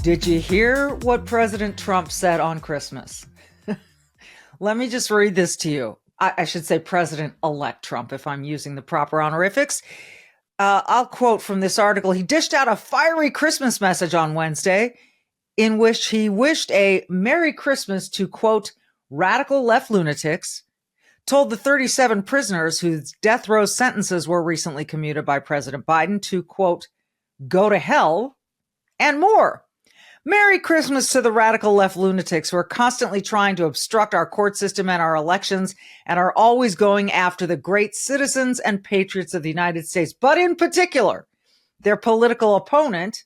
Did you hear what President Trump said on Christmas? Let me just read this to you. I should say President-elect Trump, if I'm using the proper honorifics. I'll quote from this article. He dished out a fiery Christmas message on Wednesday in which he wished a Merry Christmas to, quote, radical left lunatics, told the 37 prisoners whose death row sentences were recently commuted by President Biden to, quote, go to hell, and more. Merry Christmas to the radical left lunatics who are constantly trying to obstruct our court system and our elections and are always going after the great citizens and patriots of the United States, but in particular, their political opponent,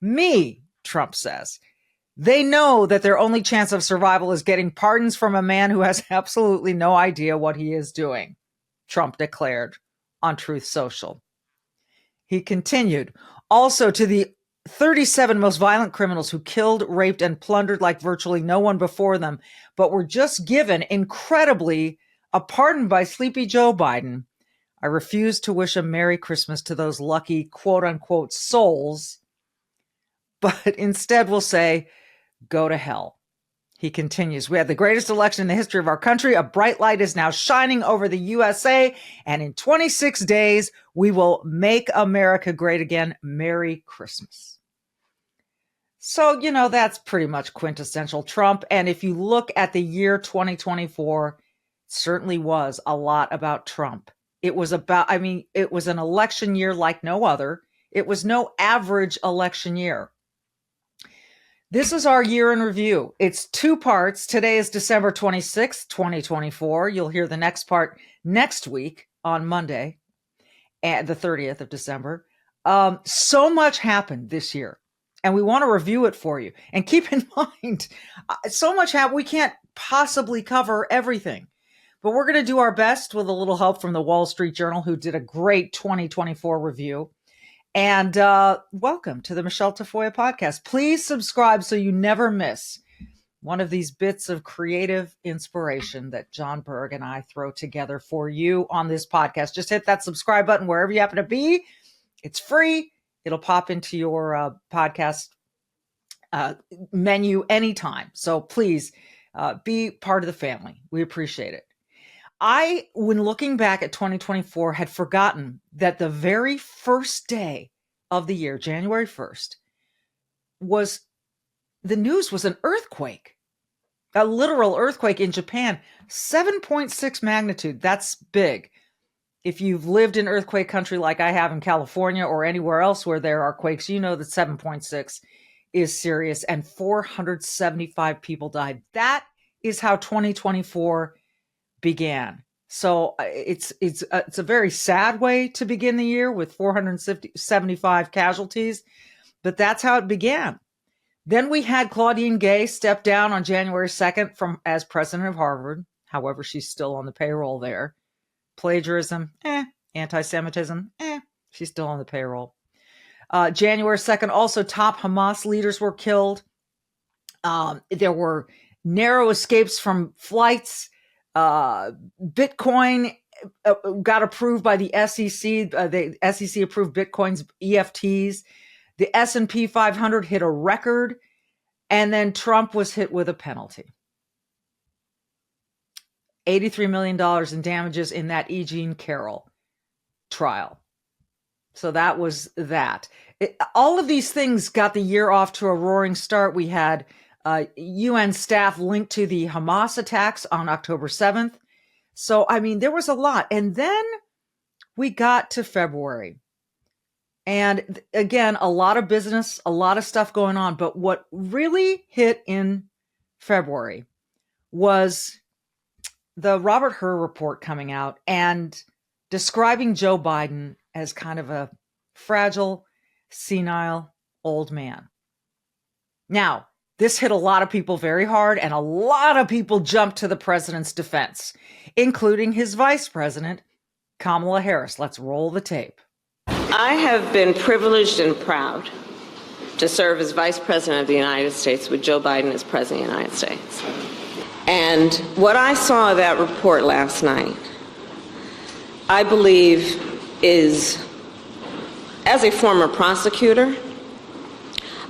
me, Trump says. They know that their only chance of survival is getting pardons from a man who has absolutely no idea what he is doing, Trump declared on Truth Social. He continued, also to the 37 most violent criminals who killed, raped, and plundered like virtually no one before them, but were just given, incredibly, a pardon by Sleepy Joe Biden. I refuse to wish a Merry Christmas to those lucky, quote-unquote, souls, but instead will say, go to hell. He continues, we had the greatest election in the history of our country. A bright light is now shining over the USA, and in 26 days, we will make America great again. Merry Christmas. So, that's pretty much quintessential Trump. And if you look at the year 2024, it certainly was a lot about Trump. It was it was an election year like no other. It was no average election year. This is our year in review. It's two parts. Today is December 26th, 2024. You'll hear the next part next week on Monday, the 30th of December. So much happened this year, and we want to review it for you. And keep in mind, so much happened, we can't possibly cover everything. But we're going to do our best with a little help from the Wall Street Journal, who did a great 2024 review. And welcome to the Michele Tafoya podcast. Please subscribe so you never miss one of these bits of creative inspiration that John Berg and I throw together for you on this podcast. Just hit that subscribe button wherever you happen to be. It's free. It'll pop into your podcast menu anytime. So please be part of the family. We appreciate it. When looking back at 2024, had forgotten that the very first day of the year, January 1st, the news was an earthquake, a literal earthquake in Japan, 7.6 magnitude. That's big. If you've lived in earthquake country like I have in California or anywhere else where there are quakes, you know that 7.6 is serious, and 475 people died. That is how 2024 began. So it's a very sad way to begin the year with 475 casualties, but that's how it began. Then we had Claudine Gay step down on January 2nd as president of Harvard. However, she's still on the payroll there. Plagiarism, anti-Semitism, she's still on the payroll. January 2nd, also top Hamas leaders were killed. There were narrow escapes from flights. Bitcoin got approved by the SEC. The SEC approved Bitcoin's EFTs. The S&P 500 hit a record, and then Trump was hit with a penalty. $83 million in damages in that E. Jean Carroll trial. So that was that. All of these things got the year off to a roaring start. We had UN staff linked to the Hamas attacks on October 7th. So, there was a lot. And then we got to February. And again, a lot of business, a lot of stuff going on. But what really hit in February was the Robert Hur report coming out and describing Joe Biden as kind of a fragile, senile old man. Now, this hit a lot of people very hard, and a lot of people jumped to the president's defense, including his vice president, Kamala Harris. Let's roll the tape. I have been privileged and proud to serve as vice president of the United States with Joe Biden as president of the United States. And what I saw of that report last night, I believe is, as a former prosecutor,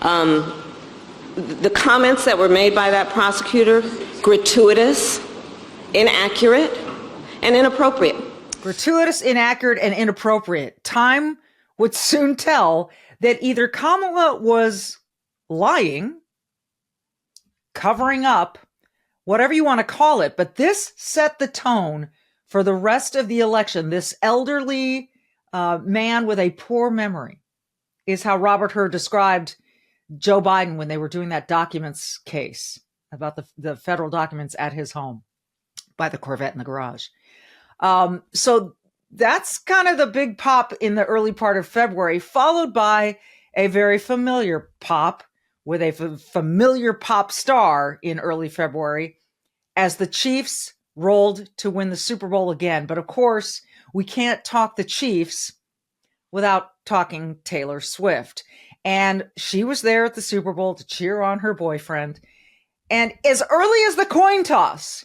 the comments that were made by that prosecutor, gratuitous, inaccurate, and inappropriate. Gratuitous, inaccurate, and inappropriate. Time would soon tell that either Kamala was lying, covering up, whatever you want to call it, but this set the tone for the rest of the election. This elderly man with a poor memory is how Robert Hur described Joe Biden when they were doing that documents case about the federal documents at his home by the Corvette in the garage. So that's kind of the big pop in the early part of February, followed by a very familiar pop with a familiar pop star in early February as the Chiefs rolled to win the Super Bowl again. But of course, we can't talk the Chiefs without talking Taylor Swift. And she was there at the Super Bowl to cheer on her boyfriend. And as early as the coin toss,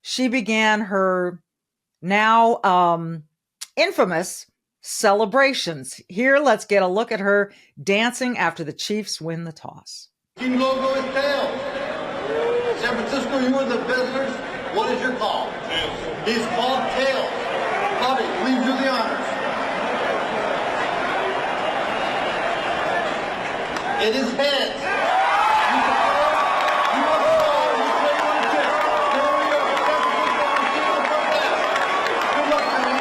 she began her now infamous celebrations. Here, let's get a look at her dancing after the Chiefs win the toss. Team logo is tails. San Francisco, you are the visitors. What is your call? Tails. He's called tails. Bobby, please do the honors. It is heads. You prepared? You want to call? You play one chip. Here we go. San Francisco, good luck, man.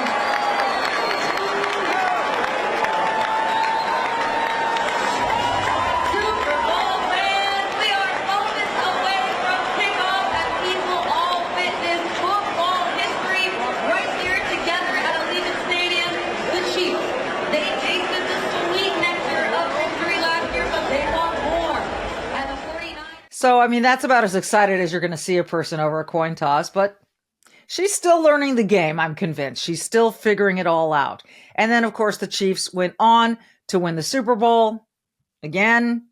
Super Bowl fans, we are moments away from kickoff at People All Fitness football history right here together at Allegiant Stadium. The Chiefs, they tasted the sweet nectar of victory last year, but they want more. And the 49ers. So, I mean, that's about as excited as you're going to see a person over a coin toss, but she's still learning the game, I'm convinced. She's still figuring it all out. And then, of course, the Chiefs went on to win the Super Bowl again.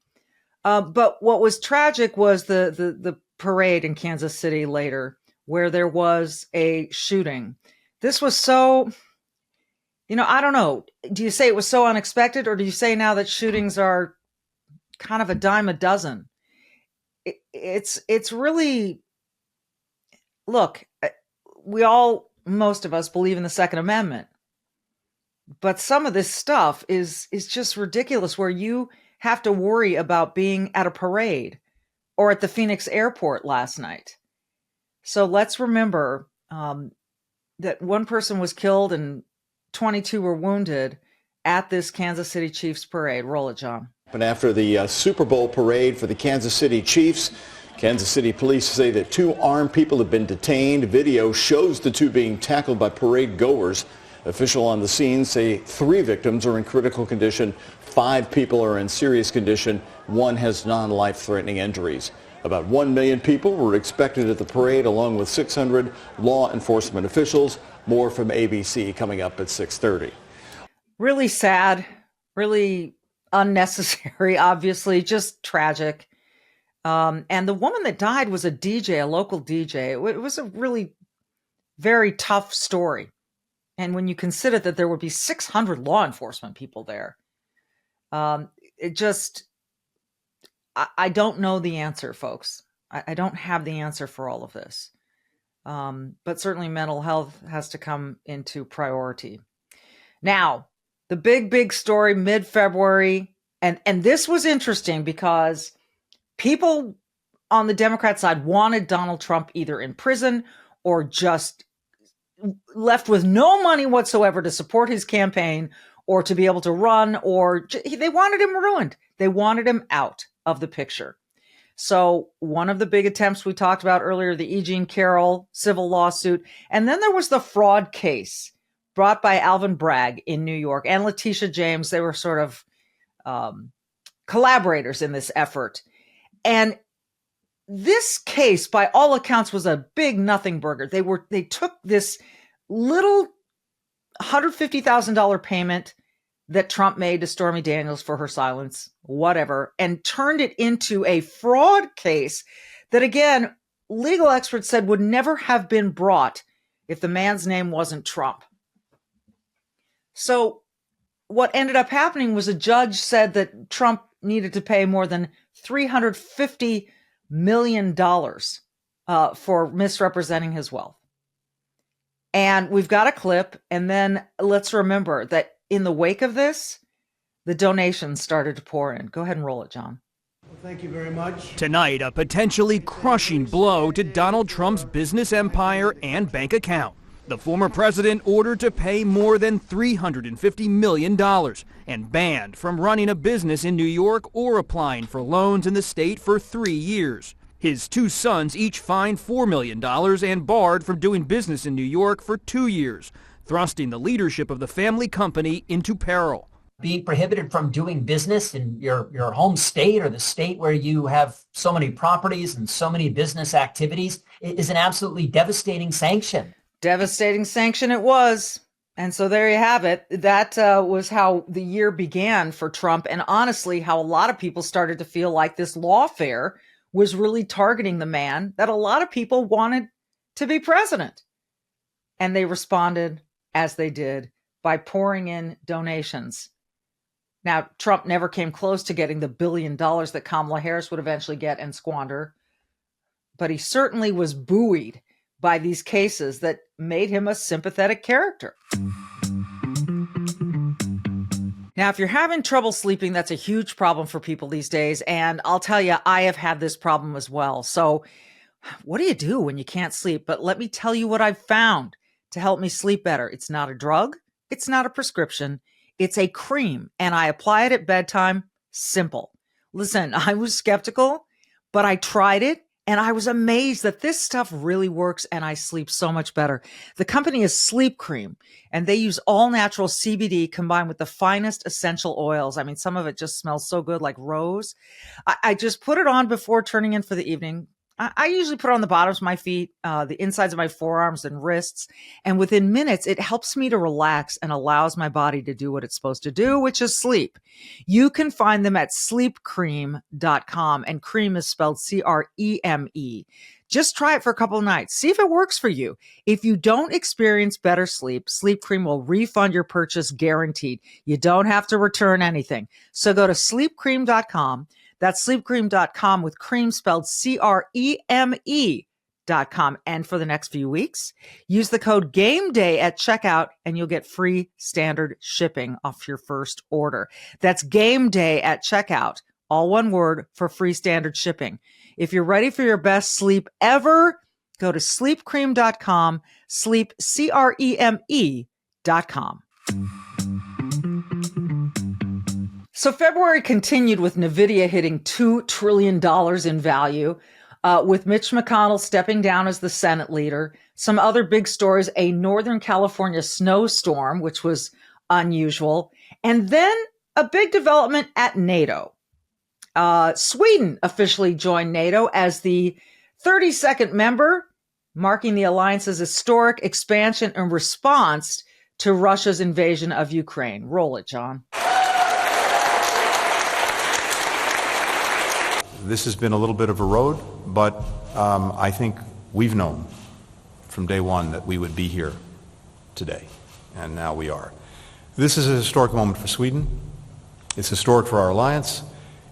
But what was tragic was the parade in Kansas City later, where there was a shooting. This was so, I don't know. Do you say it was so unexpected, or do you say now that shootings are kind of a dime a dozen? It's really, look, most of us believe in the Second Amendment, but some of this stuff is just ridiculous, where you have to worry about being at a parade or at the Phoenix airport last night. So let's remember that one person was killed and 22 were wounded at this Kansas City Chiefs parade. Roll it, John. And after the Super Bowl parade for the Kansas City Chiefs, Kansas City police say that 2 armed people have been detained. Video shows the 2 being tackled by parade goers. Officials on the scene say 3 victims are in critical condition, 5 people are in serious condition, 1 has non-life-threatening injuries. About 1 million people were expected at the parade, along with 600 law enforcement officials. More from ABC coming up at 6:30. Really sad, really unnecessary, obviously, just tragic. And the woman that died was a DJ, a local DJ. It was a really very tough story. And when you consider that there would be 600 law enforcement people there, it just, I don't know the answer, folks. I don't have the answer for all of this. But certainly mental health has to come into priority. Now, the big story mid-February, and this was interesting because people on the Democrat side wanted Donald Trump either in prison or just left with no money whatsoever to support his campaign or to be able to run, or they wanted him ruined. They wanted him out of the picture. So one of the big attempts we talked about earlier, the E. Jean Carroll civil lawsuit, and then there was the fraud case brought by Alvin Bragg in New York and Letitia James. They were sort of collaborators in this effort. And this case, by all accounts, was a big nothing burger. They took this little $150,000 payment that Trump made to Stormy Daniels for her silence, whatever, and turned it into a fraud case that, again, legal experts said would never have been brought if the man's name wasn't Trump. So what ended up happening was a judge said that Trump needed to pay more than $350 million for misrepresenting his wealth. And we've got a clip. And then let's remember that in the wake of this, the donations started to pour in. Go ahead and roll it, John. Thank you very much. Tonight, a potentially crushing blow to Donald Trump's business empire and bank account. The former president ordered to pay more than $350 million and banned from running a business in New York or applying for loans in the state for 3 years. His two sons each fined $4 million and barred from doing business in New York for 2 years, thrusting the leadership of the family company into peril. Being prohibited from doing business in your home state or the state where you have so many properties and so many business activities is an absolutely devastating sanction. Devastating sanction it was. And so there you have it. That was how the year began for Trump. And honestly, how a lot of people started to feel like this lawfare was really targeting the man that a lot of people wanted to be president. And they responded as they did by pouring in donations. Now, Trump never came close to getting the $1 billion that Kamala Harris would eventually get and squander. But he certainly was buoyed by these cases that made him a sympathetic character. Now, if you're having trouble sleeping, that's a huge problem for people these days. And I'll tell you, I have had this problem as well. So what do you do when you can't sleep? But let me tell you what I've found to help me sleep better. It's not a drug. It's not a prescription. It's a cream. And I apply it at bedtime. Simple. Listen, I was skeptical, but I tried it. And I was amazed that this stuff really works and I sleep so much better. The company is Sleep Cream, and they use all natural CBD combined with the finest essential oils. I mean, some of it just smells so good, like rose. I just put it on before turning in for the evening. I usually put it on the bottoms of my feet, the insides of my forearms and wrists. And within minutes, it helps me to relax and allows my body to do what it's supposed to do, which is sleep. You can find them at sleepcream.com, and cream is spelled C-R-E-M-E. Just try it for a couple of nights. See if it works for you. If you don't experience better sleep, Sleep Cream will refund your purchase guaranteed. You don't have to return anything. So go to sleepcream.com. That's sleepcream.com with cream spelled CREME.com. And for the next few weeks, use the code GAMEDAY at checkout and you'll get free standard shipping off your first order. That's GAMEDAY at checkout, all one word, for free standard shipping. If you're ready for your best sleep ever, go to sleepcream.com, sleep, CREME.com. So February continued with NVIDIA hitting $2 trillion in value, with Mitch McConnell stepping down as the Senate leader. Some other big stories, a Northern California snowstorm, which was unusual, and then a big development at NATO. Sweden officially joined NATO as the 32nd member, marking the alliance's historic expansion in response to Russia's invasion of Ukraine. Roll it, John. This has been a little bit of a road, but I think we've known from day one that we would be here today, and now we are. This is a historic moment for Sweden. It's historic for our alliance.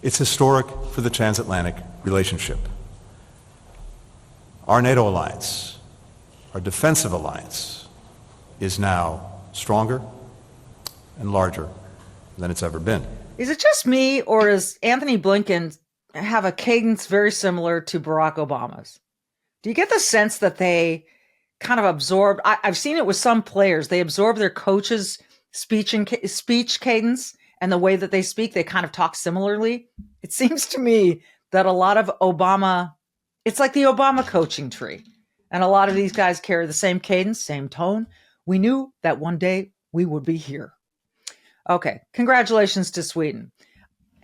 It's historic for the transatlantic relationship. Our NATO alliance, our defensive alliance, is now stronger and larger than it's ever been. Is it just me, or does Anthony Blinken have a cadence very similar to Barack Obama's? Do you get the sense that they kind of absorbed? I've seen it with some players. They absorb their coach's speech cadence and the way that they speak. They kind of talk similarly. It seems to me that a lot of Obama, it's like the Obama coaching tree. And a lot of these guys carry the same cadence, same tone. We knew that one day we would be here. Okay, congratulations to Sweden.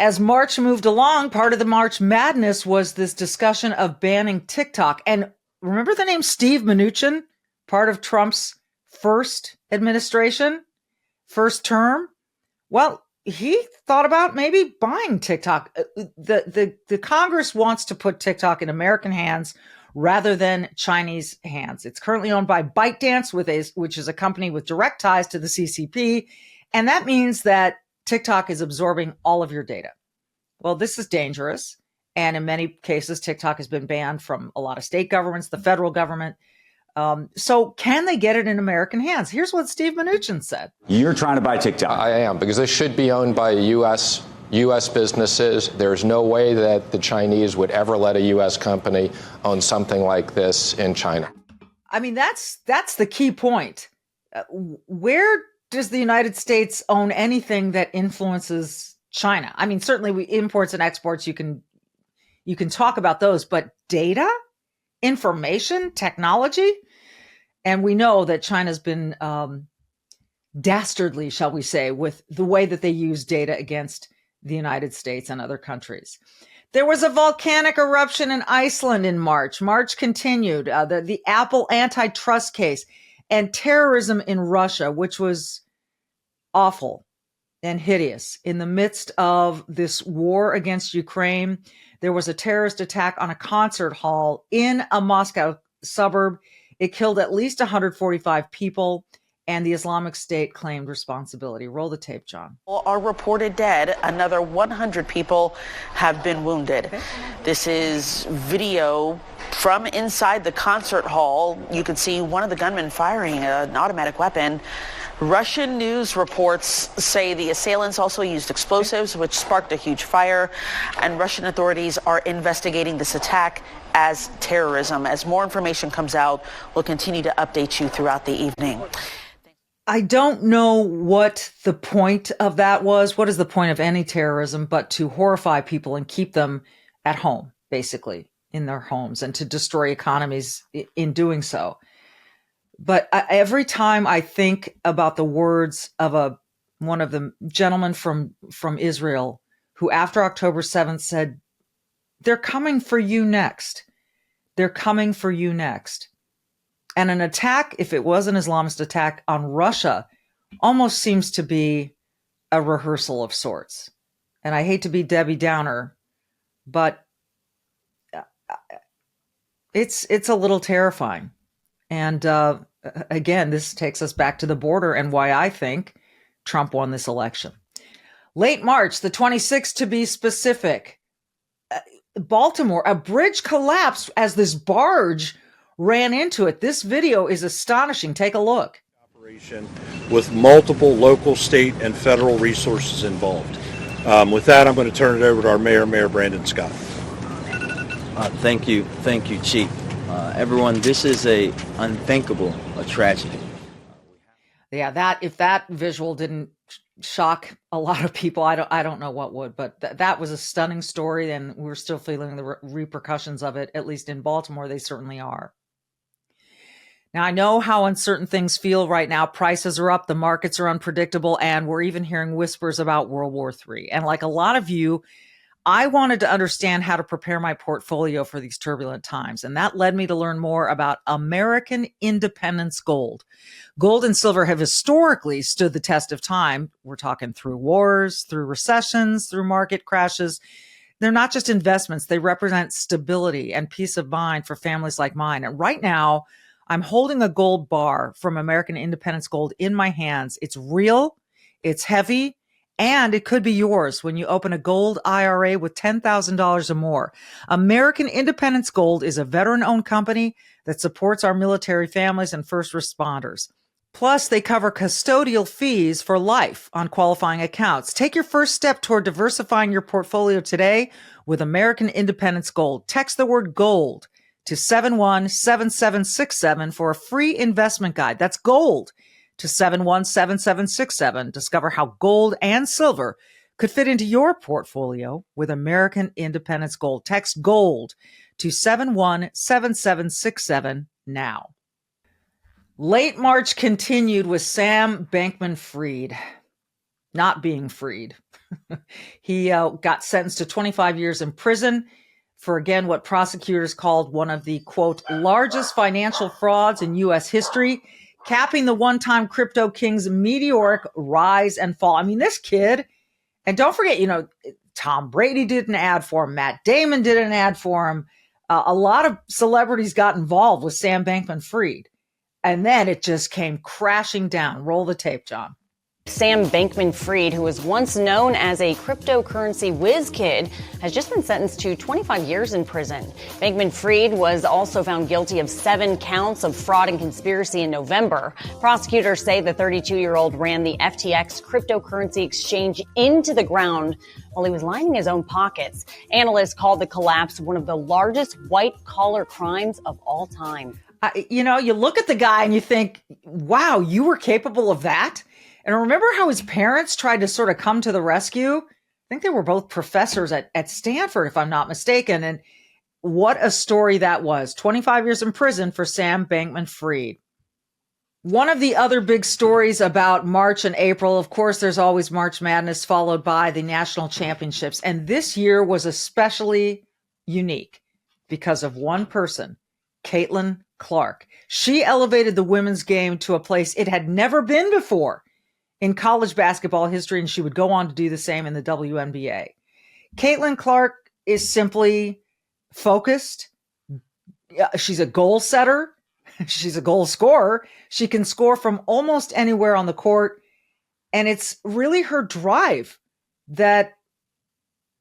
As March moved along, part of the March Madness was this discussion of banning TikTok. And remember the name Steve Mnuchin, part of Trump's first administration, first term? Well, he thought about maybe buying TikTok. The Congress wants to put TikTok in American hands rather than Chinese hands. It's currently owned by ByteDance, which is a company with direct ties to the CCP. And that means that TikTok is absorbing all of your data. Well, this is dangerous. And in many cases, TikTok has been banned from a lot of state governments, the federal government. So can they get it in American hands? Here's what Steve Mnuchin said. You're trying to buy TikTok. I am, because this should be owned by U.S. businesses. There's no way that the Chinese would ever let a U.S. company own something like this in China. I mean, that's the key point. Where does the United States own anything that influences China? I mean, certainly imports and exports, you can talk about those, but data, information, technology, and we know that China's been dastardly, shall we say, with the way that they use data against the United States and other countries. There was a volcanic eruption in Iceland in March. March continued. The Apple antitrust case and terrorism in Russia, which was awful and hideous. In the midst of this war against Ukraine, there was a terrorist attack on a concert hall in a Moscow suburb. It killed at least 145 people, and the Islamic State claimed responsibility. Roll the tape, John. Are reported dead. Another 100 people have been wounded. Okay. This is video from inside the concert hall. You can see one of the gunmen firing an automatic weapon. Russian news reports say the assailants also used explosives, which sparked a huge fire, and Russian authorities are investigating this attack as terrorism. As more information comes out, we'll continue to update you throughout the evening. I don't know what the point of that was. What is the point of any terrorism but to horrify people and keep them at home, basically, in their homes, and to destroy economies in doing so? But every time I think about the words of one of the gentlemen from Israel who after October 7th said, they're coming for you next. They're coming for you next. And an attack, if it was an Islamist attack on Russia, almost seems to be a rehearsal of sorts. And I hate to be Debbie Downer, but it's a little terrifying. And again, this takes us back to the border and why I think Trump won this election. Late March, the 26th to be specific, Baltimore, a bridge collapsed as this barge ran into it. This video is astonishing. Take a look. Operation with multiple local, state, and federal resources involved. With that, I'm going to turn it over to our Mayor Brandon Scott. Thank you, Chief. Everyone, this is a tragedy. Yeah, if that visual didn't shock a lot of people, I don't know what would, but that was a stunning story, and we're still feeling the repercussions of it. At least in Baltimore, they certainly are. Now, I know how uncertain things feel right now. Prices are up, the markets are unpredictable, and we're even hearing whispers about World War III. And like a lot of you, I wanted to understand how to prepare my portfolio for these turbulent times. And that led me to learn more about American independence gold. Gold and silver have historically stood the test of time. We're talking through wars, through recessions, through market crashes. They're not just investments. They represent stability and peace of mind for families like mine. And right now, I'm holding a gold bar from American Independence Gold in my hands. It's real, it's heavy, and it could be yours when you open a gold IRA with $10,000 or more. American Independence Gold is a veteran-owned company that supports our military families and first responders. Plus, they cover custodial fees for life on qualifying accounts. Take your first step toward diversifying your portfolio today with American Independence Gold. Text the word GOLD to 717767 for a free investment guide. That's GOLD to 717767. Discover how gold and silver could fit into your portfolio with American Independence Gold. Text GOLD to 717767 now. Late March continued with Sam Bankman-Fried not being freed. He got sentenced to 25 years in prison for, again, what prosecutors called one of the, quote, largest financial frauds in U.S. history, capping the one-time crypto king's meteoric rise and fall. I mean, this kid, and don't forget, Tom Brady did an ad for him. Matt Damon did an ad for him. A lot of celebrities got involved with Sam Bankman-Fried. And then it just came crashing down. Roll the tape, John. Sam Bankman-Fried, who was once known as a cryptocurrency whiz kid, has just been sentenced to 25 years in prison. Bankman-Fried was also found guilty of 7 counts of fraud and conspiracy in November. Prosecutors say the 32-year-old ran the FTX cryptocurrency exchange into the ground while he was lining his own pockets. Analysts called the collapse one of the largest white-collar crimes of all time. You look at the guy and you think, wow, you were capable of that? And remember how his parents tried to sort of come to the rescue? I think they were both professors at Stanford, if I'm not mistaken. And what a story that was. 25 years in prison for Sam Bankman-Fried. One of the other big stories about March and April, of course, there's always March Madness followed by the national championships. And this year was especially unique because of one person, Caitlin Clark. She elevated the women's game to a place it had never been before in college basketball history, and she would go on to do the same in the WNBA. Caitlin Clark is simply focused. She's a goal setter. She's a goal scorer. She can score from almost anywhere on the court, and it's really her drive that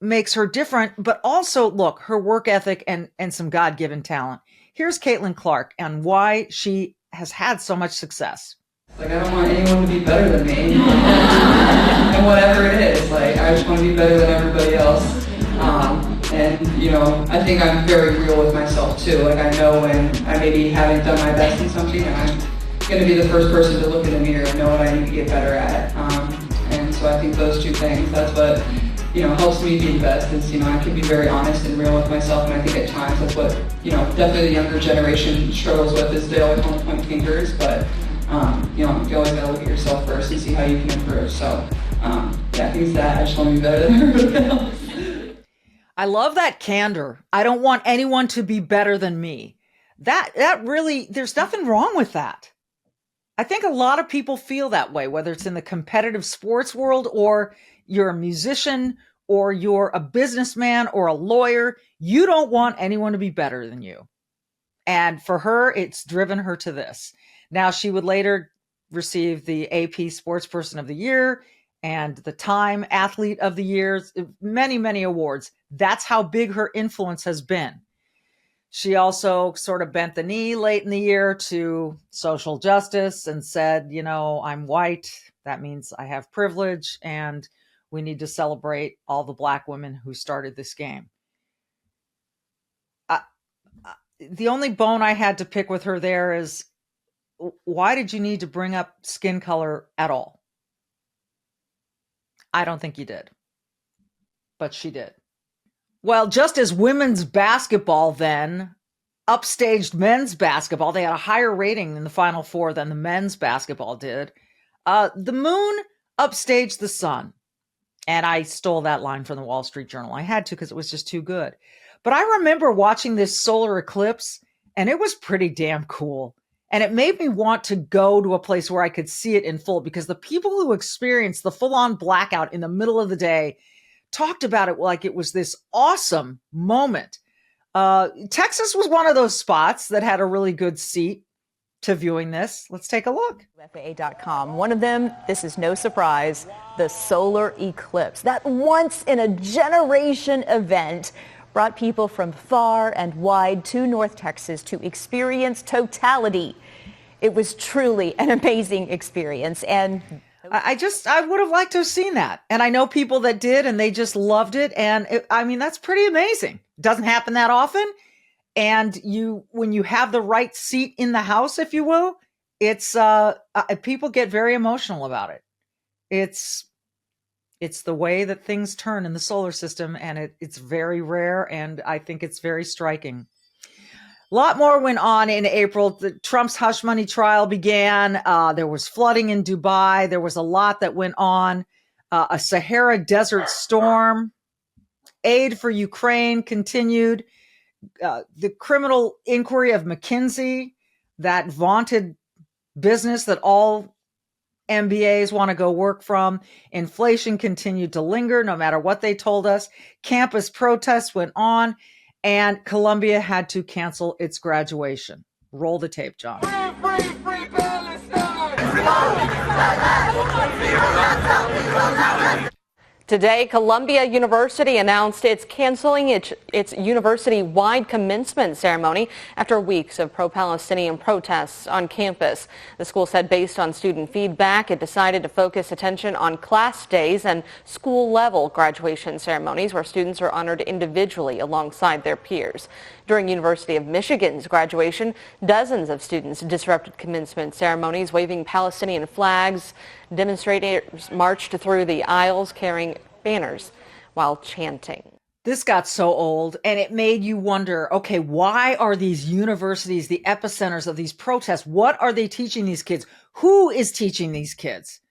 makes her different, but also, look, her work ethic and some God-given talent. Here's Caitlin Clark and why she has had so much success. I don't want anyone to be better than me, and whatever it is, I just want to be better than everybody else. I think I'm very real with myself too. I know when I maybe haven't done my best in something, and I'm going to be the first person to look in the mirror and know what I need to get better at. And so I think those two things, that's what helps me be the best. Is I can be very honest and real with myself, and I think at times that's what definitely the younger generation struggles with, is they always want to point fingers, but. You always gotta look at yourself first and see how you can improve. So, I think it's that. I just want to be better than everybody else. I love that candor. I don't want anyone to be better than me. That really, there's nothing wrong with that. I think a lot of people feel that way, whether it's in the competitive sports world or you're a musician or you're a businessman or a lawyer. You don't want anyone to be better than you. And for her, it's driven her to this. Now, she would later receive the AP Sports Person of the Year and the Time Athlete of the Year, many, many awards. That's how big her influence has been. She also sort of bent the knee late in the year to social justice and said, I'm white. That means I have privilege, and we need to celebrate all the Black women who started this game. The only bone I had to pick with her there is, why did you need to bring up skin color at all? I don't think you did, but she did. Well, just as women's basketball then upstaged men's basketball, they had a higher rating in the Final Four than the men's basketball did. The moon upstaged the sun. And I stole that line from the Wall Street Journal. I had to because it was just too good. But I remember watching this solar eclipse, and it was pretty damn cool. And it made me want to go to a place where I could see it in full, because the people who experienced the full-on blackout in the middle of the day talked about it like it was this awesome moment. Texas was one of those spots that had a really good seat to viewing this. Let's take a look. FAA.com. One of them, this is no surprise, the solar eclipse. That once-in-a-generation event brought people from far and wide to North Texas to experience totality. It was truly an amazing experience. And I would have liked to have seen that. And I know people that did, and they just loved it. And that's pretty amazing. It doesn't happen that often. And when you have the right seat in the house, if you will, it's people get very emotional about it. It's the way that things turn in the solar system, and it's very rare, and I think it's very striking. A lot more went on in April. Trump's hush money trial began. There was flooding in Dubai. There was a lot that went on. A Sahara Desert storm. Aid for Ukraine continued. The criminal inquiry of McKinsey, that vaunted business that all MBAs want to go work from. Inflation continued to linger no matter what they told us. Campus protests went on. and Columbia had to cancel its graduation. Roll the tape, John. Free Palestine! Today, Columbia University announced it's canceling its university-wide commencement ceremony after weeks of pro-Palestinian protests on campus. The school said based on student feedback, it decided to focus attention on class days and school-level graduation ceremonies where students are honored individually alongside their peers. During University of Michigan's graduation, dozens of students disrupted commencement ceremonies, waving Palestinian flags. Demonstrators marched through the aisles carrying banners while chanting. This got so old, and it made you wonder, okay, why are these universities the epicenters of these protests? What are they teaching these kids? Who is teaching these kids?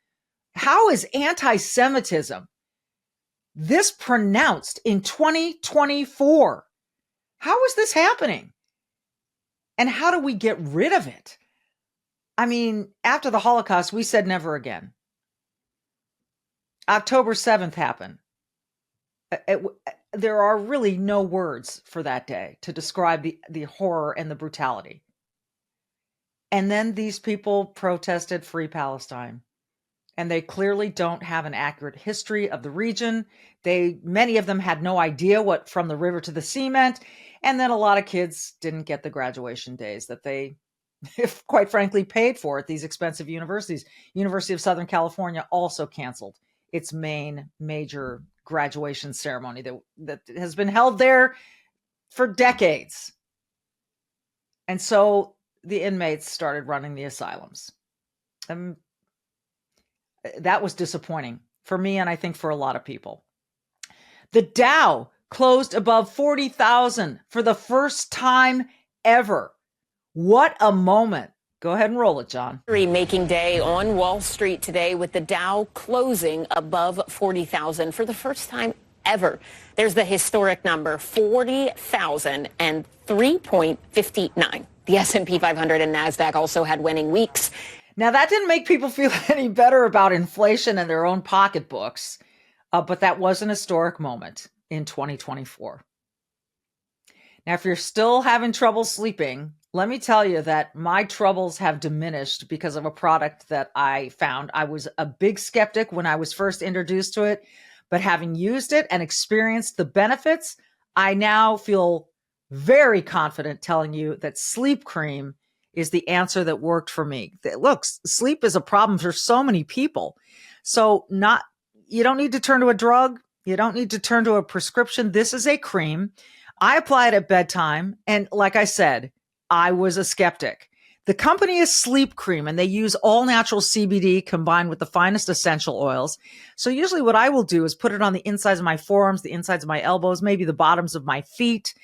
How is anti-Semitism this pronounced in 2024? How is this happening? And how do we get rid of it? I mean, after the Holocaust, we said never again. October 7th happened. There are really no words for that day to describe the horror and the brutality. And then these people protested Free Palestine. And they clearly don't have an accurate history of the region. Many of them had no idea what from the river to the sea meant. And then a lot of kids didn't get the graduation days that they, quite frankly, paid for at these expensive universities. University of Southern California also canceled its main major graduation ceremony that has been held there for decades. And so the inmates started running the asylums. That was disappointing for me, and I think for a lot of people. The Dow closed above 40,000 for the first time ever. What a moment. Go ahead and roll it, John. Making day on Wall Street today with the Dow closing above 40,000 for the first time ever. There's the historic number, 40,003.59. The S&P 500 and NASDAQ also had winning weeks. Now, that didn't make people feel any better about inflation and their own pocketbooks, but that was an historic moment in 2024. Now, if you're still having trouble sleeping, let me tell you that my troubles have diminished because of a product that I found. I was a big skeptic when I was first introduced to it, but having used it and experienced the benefits, I now feel very confident telling you that Sleep Cream is the answer that worked for me. Look, sleep is a problem for so many people. So you don't need to turn to a drug. You don't need to turn to a prescription. This is a cream. I apply it at bedtime. And like I said, I was a skeptic. The company is Sleep Cream, and they use all natural CBD combined with the finest essential oils. So usually what I will do is put it on the insides of my forearms, the insides of my elbows, maybe the bottoms of my feet.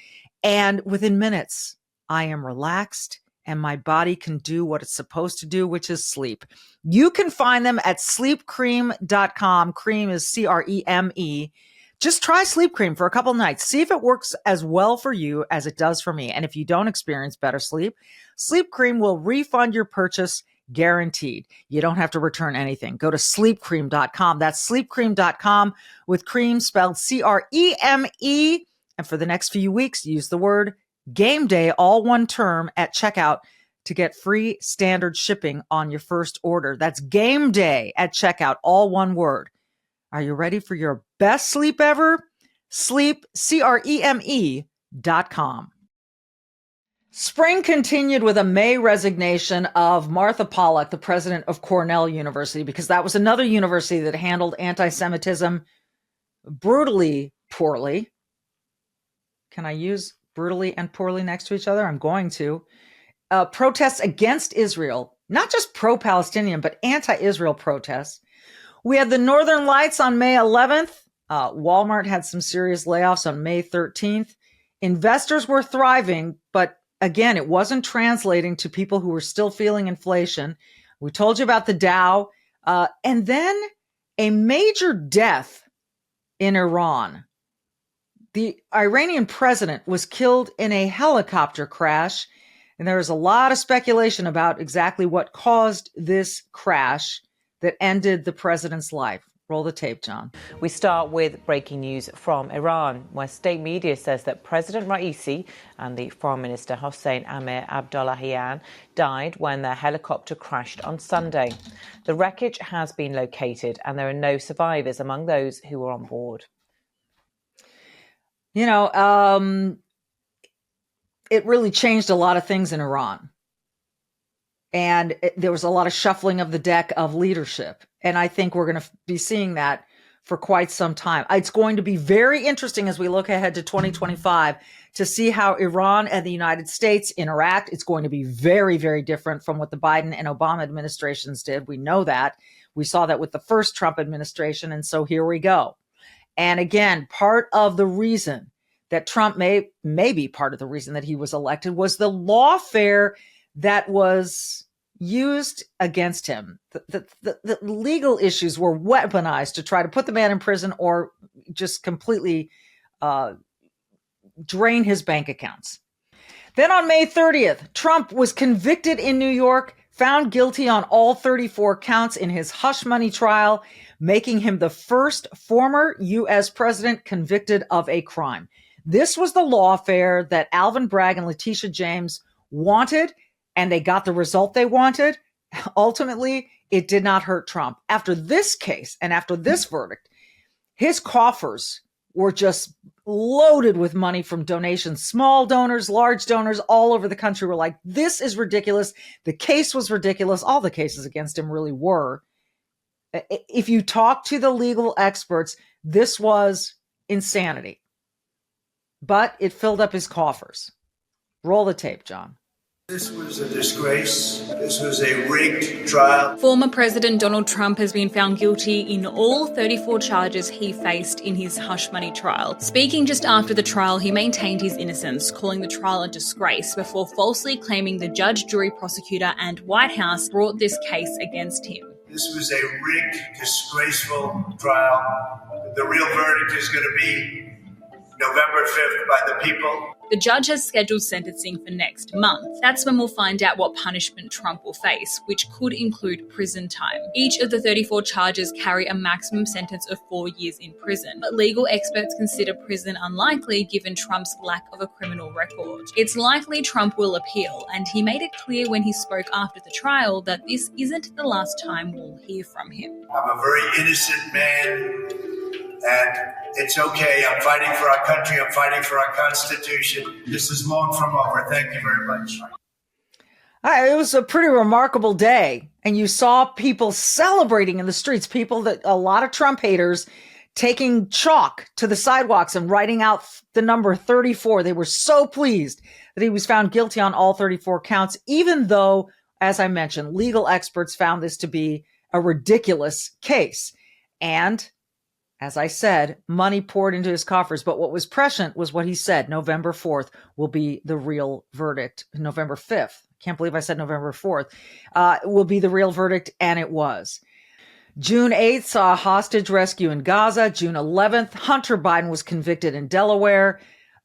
And within minutes, I am relaxed and my body can do what it's supposed to do, which is sleep. You can find them at sleepcream.com. Cream is C-R-E-M-E. Just try Sleep Cream for a couple nights. See if it works as well for you as it does for me. And if you don't experience better sleep, Sleep Cream will refund your purchase guaranteed. You don't have to return anything. Go to sleepcream.com. That's sleepcream.com with cream spelled C-R-E-M-E. And for the next few weeks, use the word Game Day, all one term, at checkout to get free standard shipping on your first order. That's Game Day at checkout, all one word. Are you ready for your best sleep ever? Sleep, CREME.com. Spring continued with a May resignation of Martha Pollack, the president of Cornell University, because that was another university that handled anti-Semitism brutally poorly. Can I use brutally and poorly next to each other? I'm going to. Protests against Israel, not just pro-Palestinian, but anti-Israel protests. We had the Northern Lights on May 11th. Walmart had some serious layoffs on May 13th. Investors were thriving, but again, it wasn't translating to people who were still feeling inflation. We told you about the Dow. And then a major death in Iran. The Iranian president was killed in a helicopter crash, and there is a lot of speculation about exactly what caused this crash that ended the president's life. Roll the tape, John. We start with breaking news from Iran, where state media says that President Raisi and the Foreign Minister Hossein Amir Abdollahian died when their helicopter crashed on Sunday. The wreckage has been located and there are no survivors among those who were on board. You know, it really changed a lot of things in Iran. And there was a lot of shuffling of the deck of leadership. And I think we're going to be seeing that for quite some time. It's going to be very interesting as we look ahead to 2025 to see how Iran and the United States interact. It's going to be very, very different from what the Biden and Obama administrations did. We know that. We saw that with the first Trump administration. And so here we go. And again, part of the reason that Trump may be part of the reason that he was elected was the lawfare that was used against him. The legal issues were weaponized to try to put the man in prison or just completely drain his bank accounts. Then on May 30th, Trump was convicted in New York, found guilty on all 34 counts in his hush money trial, making him the first former U.S. president convicted of a crime. This was the lawfare that Alvin Bragg and Letitia James wanted, and they got the result they wanted. Ultimately, it did not hurt Trump. After this case and after this verdict, his coffers were just loaded with money from donations. Small donors, large donors all over the country were like, this is ridiculous. The case was ridiculous. All the cases against him really were. If you talk to the legal experts, this was insanity. But it filled up his coffers. Roll the tape, John. This was a disgrace. This was a rigged trial. Former President Donald Trump has been found guilty in all 34 charges he faced in his hush money trial. Speaking just after the trial, he maintained his innocence, calling the trial a disgrace before falsely claiming the judge, jury, prosecutor, and White House brought this case against him. This was a rigged, disgraceful trial. The real verdict is going to be November 5th by the people. The judge has scheduled sentencing for next month. That's when we'll find out what punishment Trump will face, which could include prison time. Each of the 34 charges carry a maximum sentence of 4 years in prison, but legal experts consider prison unlikely given Trump's lack of a criminal record. It's likely Trump will appeal, and he made it clear when he spoke after the trial that this isn't the last time we'll hear from him. I'm a very innocent man, and it's okay. I'm fighting for our country. I'm fighting for our Constitution. This is long from over. Thank you very much. It was a pretty remarkable day. And you saw people celebrating in the streets, a lot of Trump haters taking chalk to the sidewalks and writing out the number 34. They were so pleased that he was found guilty on all 34 counts, even though, as I mentioned, legal experts found this to be a ridiculous case. And as I said, money poured into his coffers. But what was prescient was what he said. November 4th will be the real verdict. November 5th. Can't believe I said November 4th. Will be the real verdict. And it was. June 8th saw a hostage rescue in Gaza. June 11th, Hunter Biden was convicted in Delaware.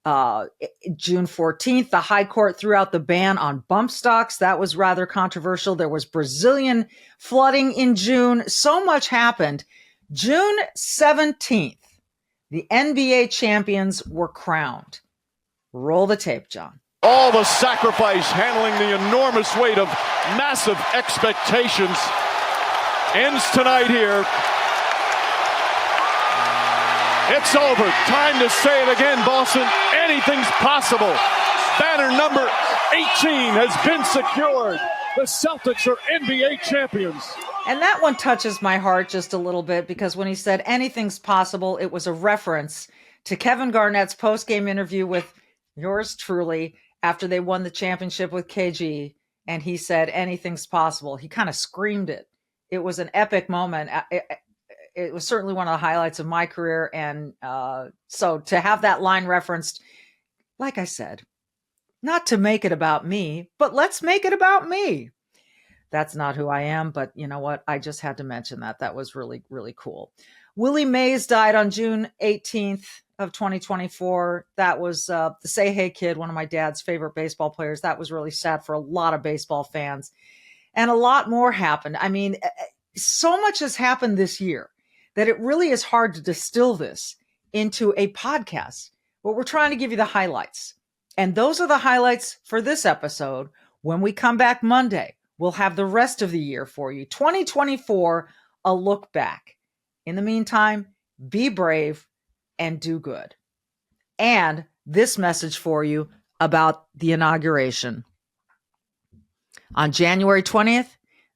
June 14th, the High Court threw out the ban on bump stocks. That was rather controversial. There was Brazilian flooding in June. So much happened. June 17th, the NBA champions were crowned. Roll the tape, John. All the sacrifice, handling the enormous weight of massive expectations, ends tonight here. It's over. Time to say it again, Boston. Anything's possible. Banner number 18 has been secured. The Celtics are NBA champions. And that one touches my heart just a little bit because when he said anything's possible, it was a reference to Kevin Garnett's post-game interview with yours truly after they won the championship with KG. And he said, anything's possible. He kind of screamed it. It was an epic moment. It was certainly one of the highlights of my career. And so to have that line referenced, like I said, not to make it about me, but let's make it about me. That's not who I am, but you know what? I just had to mention that. That was really, really cool. Willie Mays died on June 18th of 2024. That was the Say Hey Kid, one of my dad's favorite baseball players. That was really sad for a lot of baseball fans. And a lot more happened. I mean, so much has happened this year that it really is hard to distill this into a podcast, but we're trying to give you the highlights. And those are the highlights for this episode. When we come back Monday, we'll have the rest of the year for you. 2024, a look back. In the meantime, be brave and do good. And this message for you about the inauguration. On January 20th,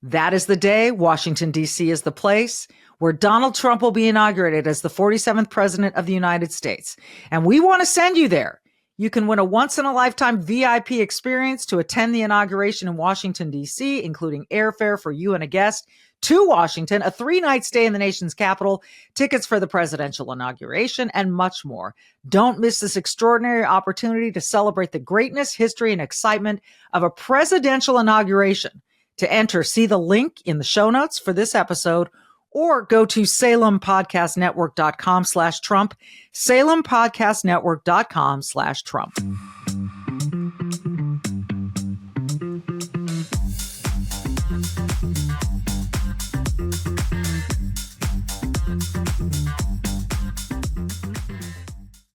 that is the day. Washington, D.C. is the place where Donald Trump will be inaugurated as the 47th president of the United States. And we want to send you there. You can win a once-in-a-lifetime VIP experience to attend the inauguration in Washington, D.C., including airfare for you and a guest to Washington, a 3-night stay in the nation's capital, tickets for the presidential inauguration, and much more. Don't miss this extraordinary opportunity to celebrate the greatness, history, and excitement of a presidential inauguration. To enter, see the link in the show notes for this episode, or go to SalemPodcastNetwork.com/Trump, SalemPodcastNetwork.com/Trump.